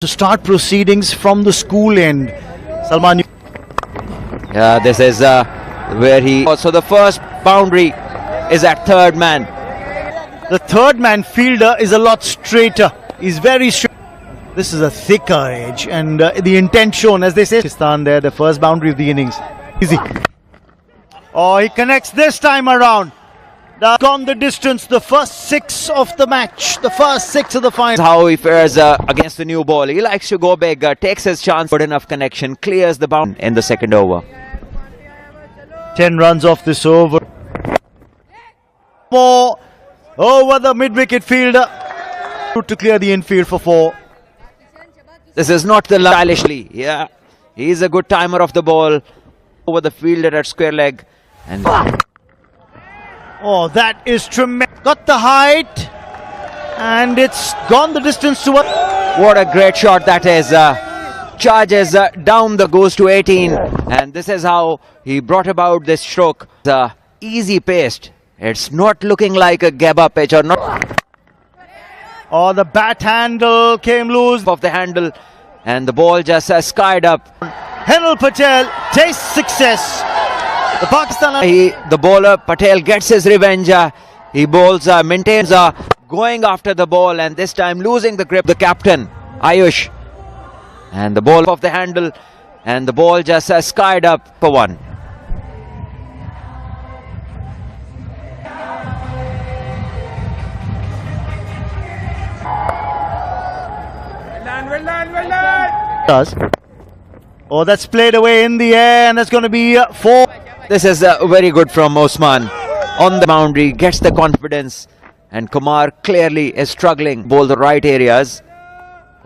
To start proceedings from the school end. Salman. Yeah, this is where he... So the first boundary is at third man. The third man fielder is a lot straighter. He's very straight. This is a thicker edge, and the intent shown, as they say, Pakistan there, the first boundary of the innings. Easy. Oh, he connects this time around. That's gone the distance, the first six of the match, the first six of the final. How he fares against the new ball. He likes to go big, takes his chance, good enough connection, clears the boundary in the second over. 10 runs off this over. More over the mid-wicket fielder to clear the infield for 4. This is not the stylishly. Yeah, he's a good timer of the ball over the fielder at square leg. And oh, that is tremendous. Got the height, and it's gone the distance to what a great shot that is. Charges down the goes to 18, and this is how he brought about this stroke. Easy paced. It's not looking like a Gabba pitch or not. Oh, the bat handle came loose Of the handle, and the ball just skied up. Henel Patel tastes success. The Pakistan. The bowler Patel gets his revenge. He bowls, maintains, going after the ball, and this time losing the grip. The captain Ayush, and the ball of the handle, and the ball just skied up for 1. Does. Oh, that's played away in the air, and that's going to be 4. This is very good from Osman. On the boundary, gets the confidence, and Kumar clearly is struggling. Bowl the right areas.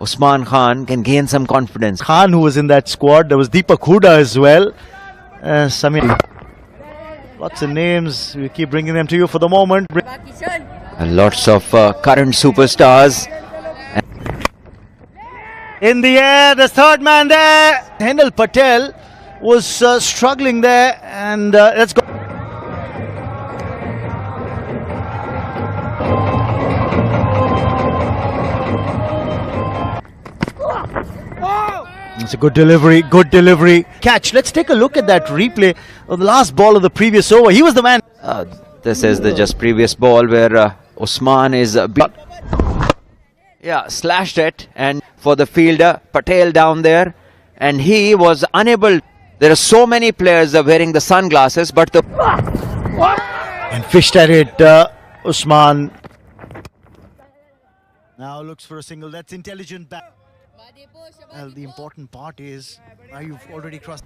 Usman Khan can gain some confidence. Khan, who was in that squad, there was Deepak Hooda as well. Samir. Lots of names, we keep bringing them to you for the moment. And lots of current superstars. In the air, the third man there. Henel Patel was struggling there, and let's go. It's a good delivery, catch. Let's take a look at that replay of the last ball of the previous over. He was the man. This is the just previous ball where Osman is slashed it, and for the fielder Patel down there, and he was unable. There are so many players wearing the sunglasses, but the and fished at it. Usman now looks for a single. That's intelligent bat. Well, the important part is now you've already crossed.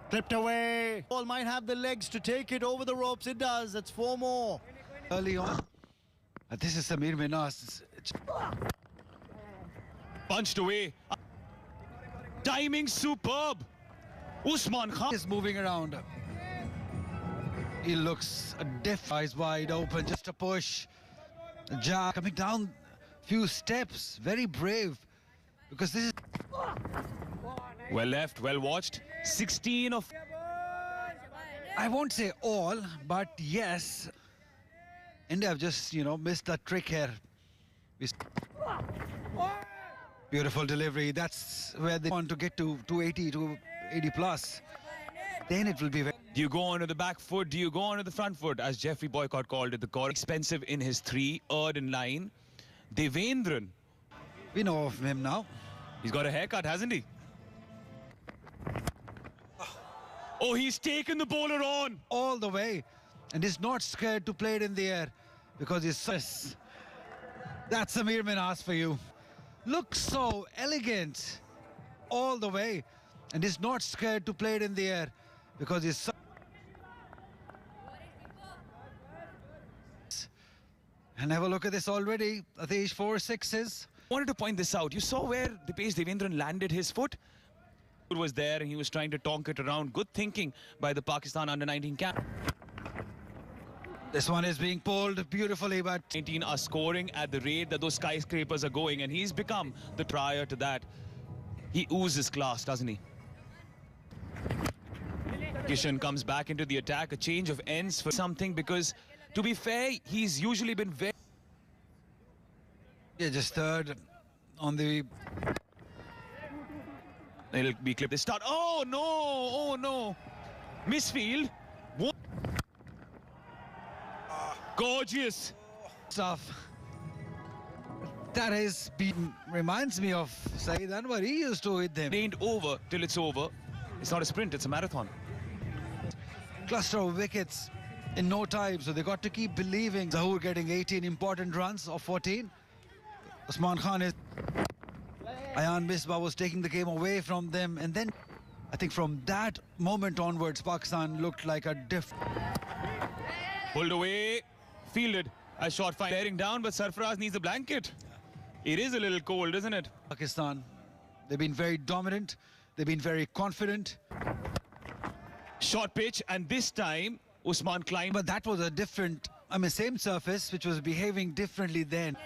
Clipped away. Ball might have the legs to take it over the ropes. It does. That's 4 more. Early on. This is Samir Minhas. Punched away. Timing superb. Usman Khan Is moving around. He looks deaf, eyes wide open, just a push. Ja coming down few steps, very brave, because this is well left, well watched. 16 of I won't say all, but yes, India have just missed that trick here. Beautiful delivery. That's where they want to get to 280 to 80 plus. Then it will be very do you go onto the back foot? Do you go onto the front foot? As Jeffrey Boycott called it, the core expensive in his 3, Erd in line. Devendran. we know of him now. He's got a haircut, hasn't he? Oh, he's taken the bowler on. All the way, and he's not scared to play it in the air because he's that's Samir Minhas for you. Looks so elegant all the way, and he's not scared to play it in the air because he's and have a look at this already. Atish 4 6s. Wanted to point this out. You saw where Dipesh Devendran landed his foot? It was there, and he was trying to tonk it around. Good thinking by the Pakistan under-19 camp. This one is being pulled beautifully, but 19 are scoring at the rate that those skyscrapers are going, and he's become the prior to that. He oozes class, doesn't he? Kishan comes back into the attack. A change of ends for something, because to be fair, he's usually been very yeah, just third. on the... It'll be clipped. They start. Oh no! Oh no! Misfield. Gorgeous stuff. That has been, reminds me of Saeed Anwar. He used to hit them. It ain't over till it's over. It's not a sprint, it's a marathon. Cluster of wickets in no time, so they got to keep believing. Zahoor getting 18 important runs of 14. Usman Khan is... Ayan Misbah was taking the game away from them, and then I think from that moment onwards, Pakistan looked like a Pulled away, fielded. A shot fine, bearing down, but Sarfaraz needs a blanket. It is a little cold, isn't it? Pakistan. They've been very dominant. They've been very confident. Short pitch, and this time Usman climbed. But that was a different, same surface, which was behaving differently then.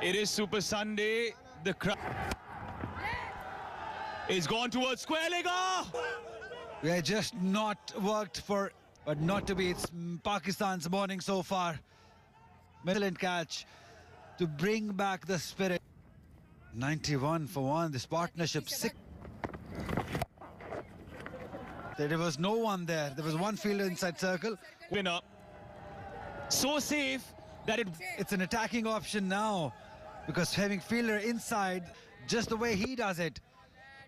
It is Super Sunday. The crowd is gone towards square leg. We had just not worked for, but not to be. It's Pakistan's morning so far. Excellent catch to bring back the spirit. 91 for one. This partnership sick. There was no one there. There was one fielder inside circle. Winner. So safe that it's an attacking option now, because having fielder inside, just the way he does it,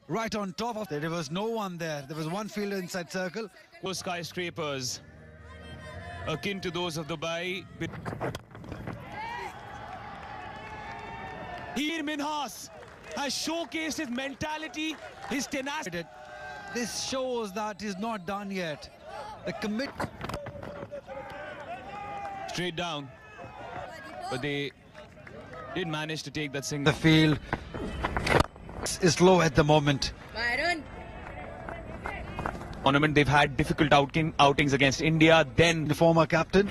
right on top of it. There was no one there. There was one fielder inside circle. Those skyscrapers, akin to those of Dubai. Here Minhas has showcased his mentality, his tenacity. This shows that he's not done yet. The commit. Straight down. But they did manage to take that single. The field is low at the moment. Tournament, they've had difficult outings against India, then the former captain,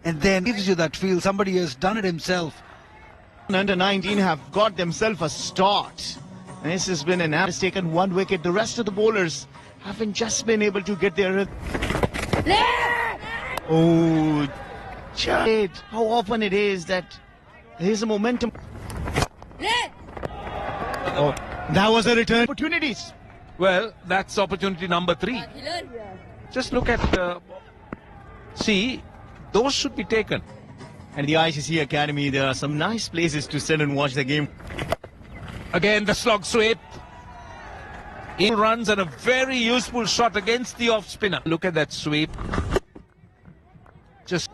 and then gives you that feel somebody has done it himself. Under 19 have got themselves a start. And this has been an has taken one wicket. The rest of the bowlers haven't just been able to get their... Oh, Jade, how often it is that there's a momentum. Oh, that was a return. Opportunities. Well, that's opportunity number 3. Just look at... see, those should be taken. And the ICC Academy, there are some nice places to sit and watch the game. Again, the slog sweep. In runs and a very useful shot against the off spinner. Look at that sweep. Just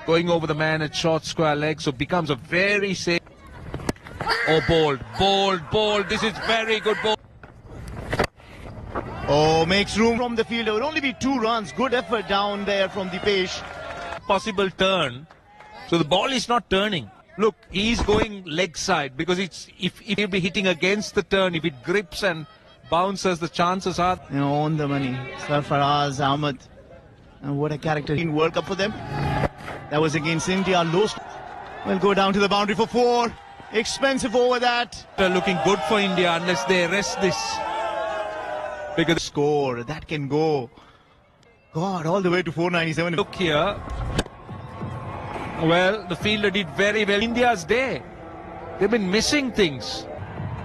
going over the man at short square leg, so becomes a very safe. Oh, bold. This is very good ball. Oh, makes room from the field. There will only be 2 runs. Good effort down there from Dipesh. Possible turn. So the ball is not turning. Look, he's going leg side, because it's if he'll be hitting against the turn, if it grips and bounces, the chances are... On the money. Sarfaraz Ahmed. And what a character in World Cup for them. That was against India. Will go down to the boundary for 4. Expensive over that. They're looking good for India unless they arrest this. Because the score, that can go. God, all the way to 497. Look here. Well, the fielder did very well. India's day. They've been missing things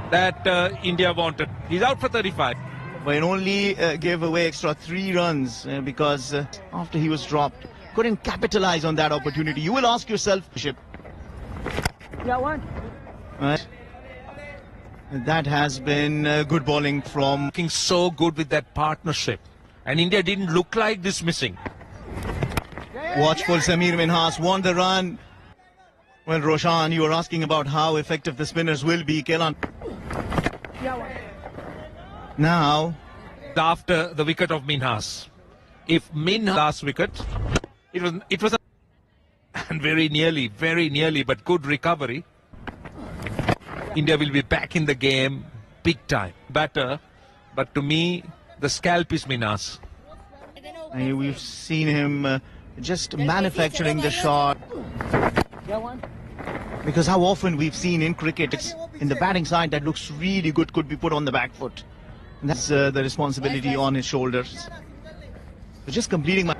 that India wanted. He's out for 35. But only gave away extra 3 runs because after he was dropped, couldn't capitalize on that opportunity. You will ask yourself, yeah, what? Right. That has been good bowling from... Looking so good with that partnership. And India didn't look like this missing. Watchful Samir Minhas won the run. Well, Roshan, you were asking about how effective the spinners will be. Kelan. Now, after the wicket of Minhas, if Minhas last wicket, it was a and very nearly, but good recovery. India will be back in the game, big time. Batter, but to me, the scalp is Minhas. We've seen him just manufacturing the shot. Because how often we've seen in cricket, it's in the batting side that looks really good, could be put on the back foot. And that's the responsibility on his shoulders. So just completing my...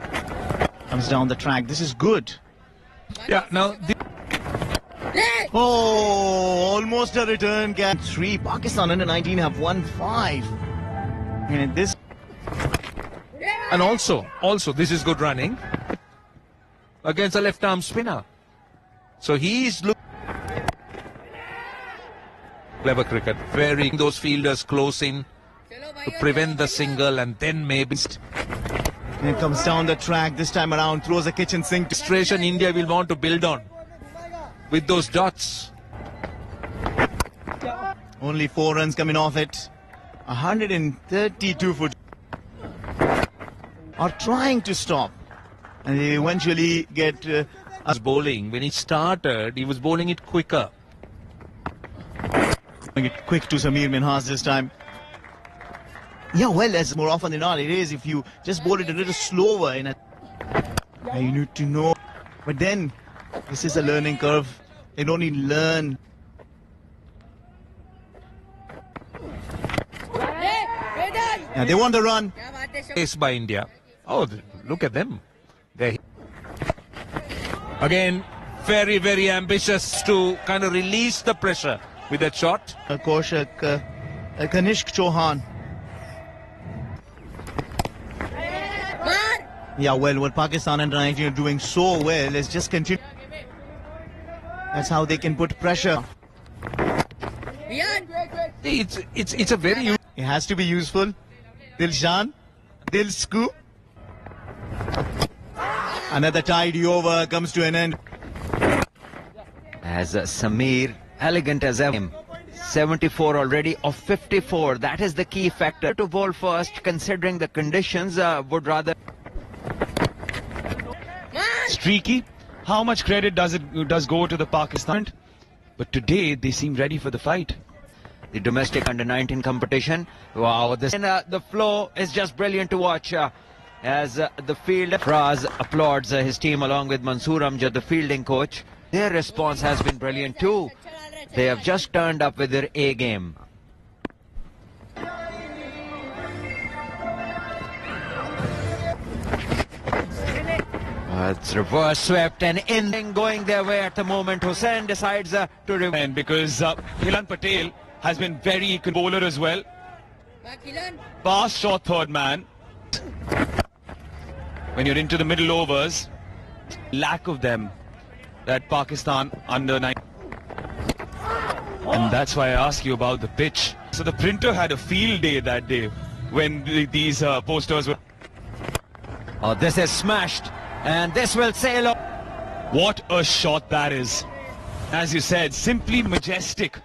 Comes down the track. This is good. Yeah, now... Oh, almost a return catch. 3. Pakistan under 19 have won 5. And this. And also, this is good running against a left-arm spinner. So he's clever cricket, very those fielders close in to prevent the single, and then maybe And it comes down the track this time around, throws a kitchen sink. frustration India will want to build on with those dots. Only 4 runs coming off it. 132 foot. Are trying to stop. And they eventually get As bowling, when he started, he was bowling it quicker. it quick to Samir Minhas this time. Yeah, well, as more often than not, it is if you just bowl it a little slower. You need to know. But then, this is a learning curve. They don't need to learn. Yeah, they want the run. Pace by India. Oh, look at them. They're again very, very ambitious to kind of release the pressure with that shot. Kanishk Chauhan. Yeah, well, what Pakistan under 19 are doing so well is just continue. That's how they can put pressure. It's a very It has to be useful. Dilshan, Dil scoop. Another tidy over comes to an end. As Samir, elegant as ever. 74 already of 54. That is the key factor to bowl first, considering the conditions would rather. Streaky. How much credit does go to the Pakistan? But today they seem ready for the fight. The domestic under-19 competition. Wow, the flow is just brilliant to watch. As the field, Fraz applauds his team along with Mansoor Amjad, the fielding coach. Their response has been brilliant too. They have just turned up with their A game. It's reverse swept and in going their way at the moment. Hussain decides to And because Hilan Patel has been very good bowler as well. Fast shot third man. When you're into the middle overs, lack of them, that Pakistan under 9. And that's why I ask you about the pitch. So the printer had a field day that day when these posters were. Oh, this is smashed, and this will sail up. What a shot that is. As you said, simply majestic.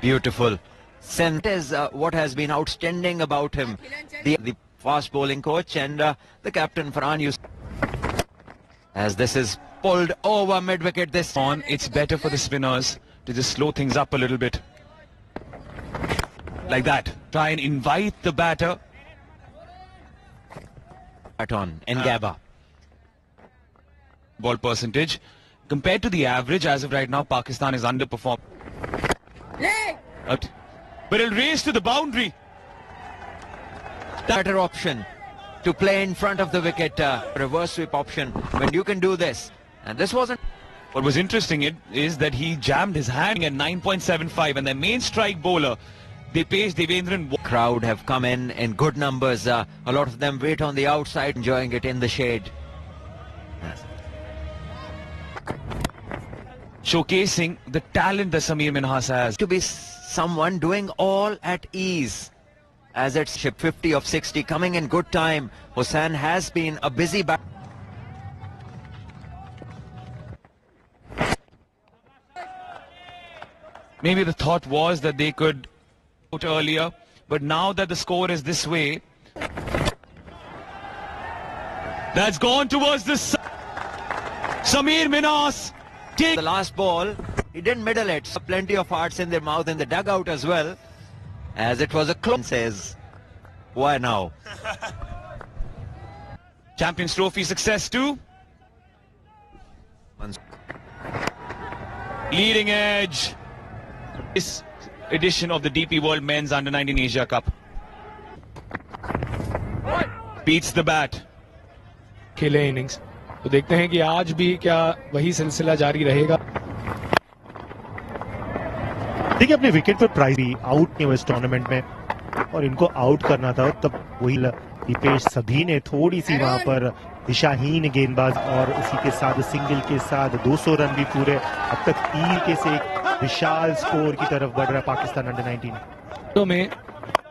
Beautiful. Sent is what has been outstanding about him. The fast bowling coach and the captain Farhan Yusuf. As this is pulled over mid-wicket this On, it's better for the spinners to just slow things up a little bit. Like that. Try and invite the batter. on Ngaba. Ball percentage. Compared to the average, as of right now, Pakistan is underperformed. But it'll race to the boundary. Better option to play in front of the wicket, reverse sweep option, when you can do this. And this wasn't. What was interesting is that he jammed his hand at 9.75, and the main strike bowler, Dipesh Devendran. Crowd have come in good numbers. A lot of them wait on the outside, enjoying it in the shade. Showcasing the talent that Samir Minhas has. To be someone doing all at ease. As it's ship 50 of 60, coming in good time. Hussain has been a busy batter. Maybe the thought was that they could out earlier, but now that the score is this way, that's gone towards the Samir Minhas. The last ball, he didn't middle it. So plenty of hearts in their mouth in the dugout as well. As it was a close, says, why now? Champions Trophy success too. Leading edge. This edition of the DP World Men's Under-19 Asia Cup. Beats the bat. Khele innings. तो देखते हैं कि आज भी क्या वही सिलसिला जारी रहेगा। देखिए अपने विकेट पर प्राइस भी आउट नहीं हुआ इस टूर्नामेंट में और इनको आउट करना था, तब वही दीपेश सभी ने थोड़ी सी वहां पर दिशाहीन गेंदबाज और उसी के साथ सिंगल के साथ 200 रन भी पूरे। अब तक 3 के से एक विशाल स्कोर की तरफ बढ़ रहा है पाकिस्तान अंडर 19 में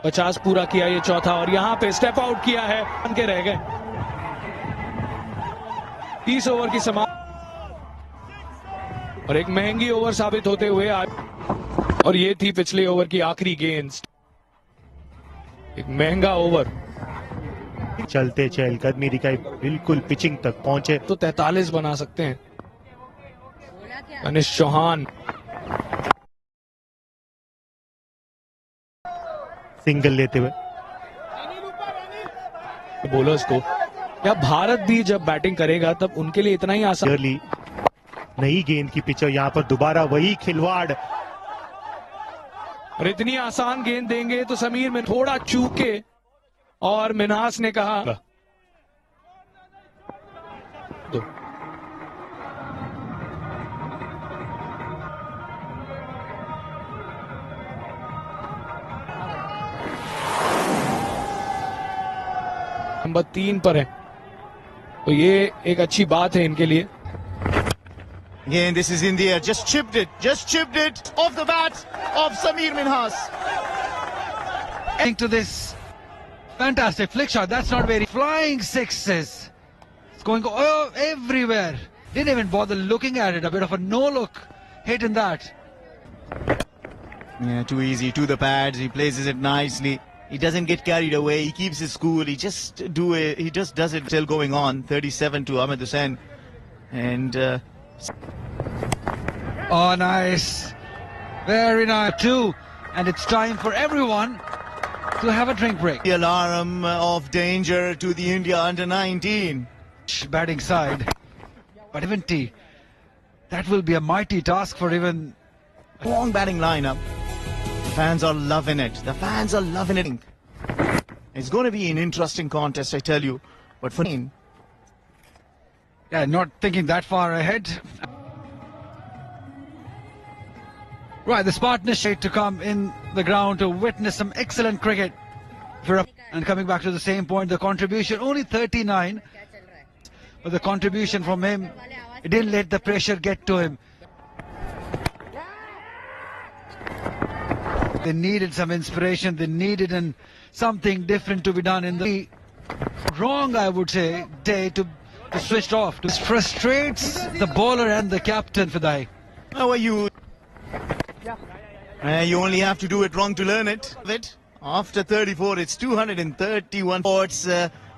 50 पूरा किया ये चौथा और यहाँ पे स्टेप आउट किया है, बन के रह गए। 30 ओवर की समाप्ति और एक महंगी ओवर साबित होते हुए आज, और ये थी पिछले ओवर की आखिरी गेंद। एक महंगा ओवर चलते चहलकदमी दिखाई, बिल्कुल पिचिंग तक पहुंचे तो 43 बना सकते हैं। अनिश चौहान सिंगल लेते हुए बॉलर्स को, या भारत भी जब बैटिंग करेगा तब उनके लिए इतना ही आसान। क्लियरली नई गेंद की पिच, यहाँ पर दोबारा वही खिलवाड़, और इतनी आसान गेंद देंगे तो समीर में थोड़ा चूके और मिन्हास ने कहा दो। नंबर 3 पर है, तो ये एक अच्छी बात है इनके लिए। Again, this is in the air. Just chipped it off the bat of Samir Minhas. To this fantastic flick shot. That's not very flying sixes. It's going everywhere. Didn't even bother looking at it. A bit of a no-look hit in that. Yeah, too easy to the pads. He places it nicely. He doesn't get carried away. He keeps his cool. He just does it still going on. 37 to Ahmed Hussain, and. Oh, nice. Very nice too. And it's time for everyone to have a drink break. The alarm of danger to the India under 19 batting side. But even that will be a mighty task for even long batting lineup. The fans are loving it. The fans are loving it. It's going to be an interesting contest, I tell you. But for me, yeah, not thinking that far ahead. Right, the Spartans to come in the ground to witness some excellent cricket. And coming back to the same point, the contribution only 39, but the contribution from him, it didn't let the pressure get to him. They needed some inspiration. They needed something different to be done in the wrong, I would say, day to switch off. This frustrates the bowler and the captain, Fidai. How are you? You only have to do it wrong to learn it. After 34, it's 231. Sports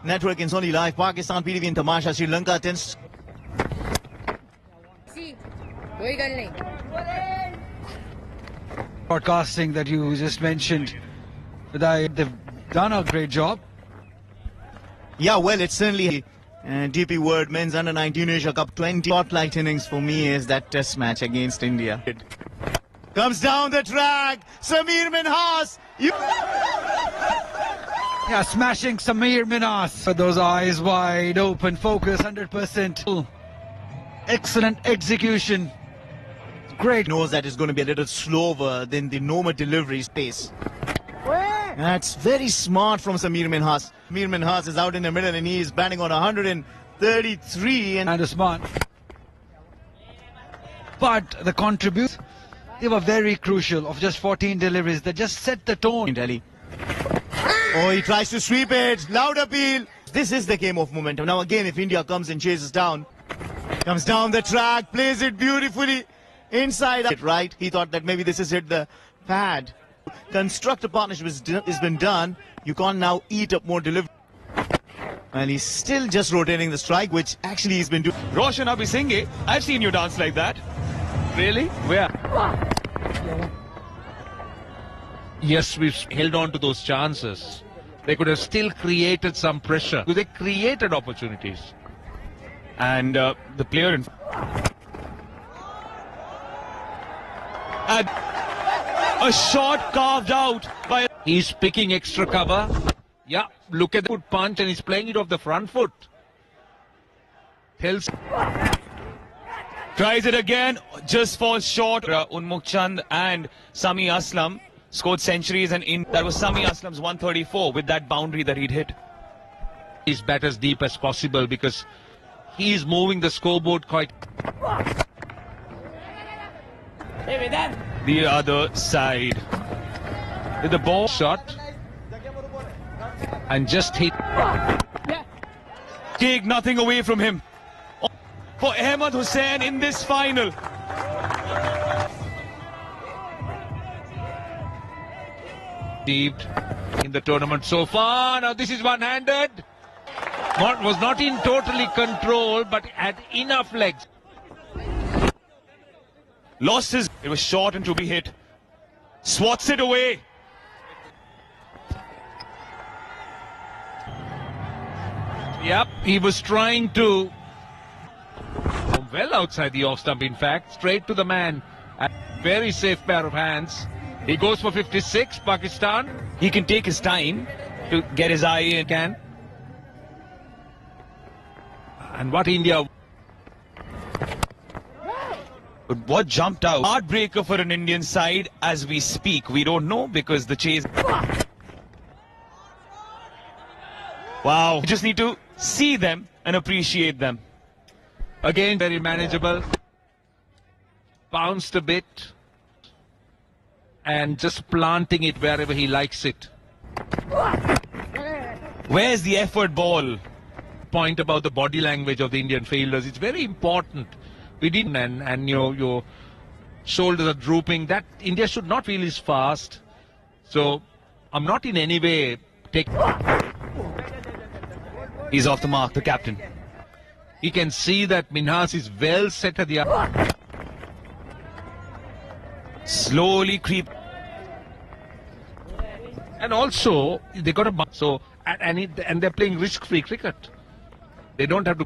Network in Sony Live, Pakistan, PTV in Tamasha, Sri Lanka, 10. Broadcasting that you just mentioned, they've done a great job. Yeah, well, it's certainly DP World Men's Under 19 Asia Cup 20. Spotlight innings for me is that test match against India. Comes down the track, Samir Minhas. Yeah, smashing Samir Minhas. With those eyes wide open, focus 100%. Excellent execution. Great. Knows that it's going to be a little slower than the normal delivery pace. That's very smart from Samir Minhas. Samir Minhas is out in the middle and he is batting on 133. And Usman. But the contribution, they were very crucial. Of just 14 deliveries, they just set the tone. In Delhi. Oh, he tries to sweep it. Loud appeal. This is the game of momentum. Now again, if India comes and chases down, comes down the track, plays it beautifully inside out. Right, he thought that maybe this has hit the pad. Construct a partnership has been done. You can't now eat up more delivery. And he's still just rotating the strike, which actually he's been doing. Roshan Abhisinghe, I've seen you dance like that. Really? Where? Yes, we've held on to those chances. They could have still created some pressure. They created opportunities. And the player in... And a shot carved out by... He's picking extra cover. Yeah, look at the good punch and he's playing it off the front foot. tells Tries it again, just falls short. Unmukt Chand and Sami Aslam scored centuries, and that was Sami Aslam's 134 with that boundary that he'd hit. his bat as deep as possible because he is moving the scoreboard quite. The other side. With the ball Shot and just hit. take nothing away from him. For Ahmed Hussain in this final. Achieved in the tournament so far. Now this is one-handed. Was not in totally control, but had enough legs. Lost his. It was short and to be hit. Swats it away. Yep, he was trying to well outside the off stump, in fact, straight to the man. A very safe pair of hands. He goes for 56, Pakistan. He can take his time to get his eye in. Can. And what India... But what jumped out? Heartbreaker for an Indian side as we speak. We don't know because the chase... Wow. You just need to see them and appreciate them. Again, very manageable. Bounced a bit. And just planting it wherever he likes it. Where's the effort ball? Point about the body language of the Indian fielders. It's very important. We didn't, and your shoulders are drooping. That India should not feel is fast. So I'm not in any way taking. He's off the mark, the captain. He can see that Minhas is well set at the other. Slowly creep. And also they got a so and they're playing risk-free cricket. They don't have to.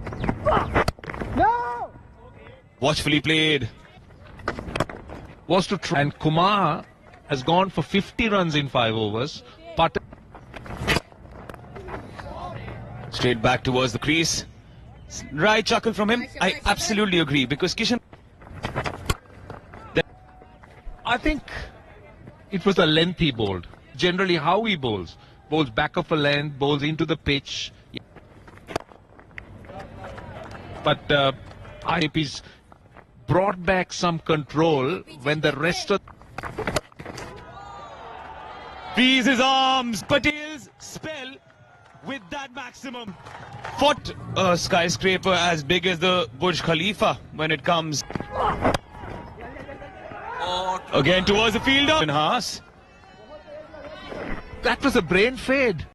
Watchfully played. Was to try, and Kumar has gone for 50 runs in 5 overs. But Straight back towards the crease. Right chuckle from him. I absolutely agree because Kishan. I think it was a lengthy bowl. Generally, how he bowls back of a length, bowls into the pitch. But I hope he's brought back some control when the rest of. Frees his arms. Patel's spell with that maximum. Fought a skyscraper as big as the Burj Khalifa when it comes. Again towards the fielder. Haas. That was a brain fade.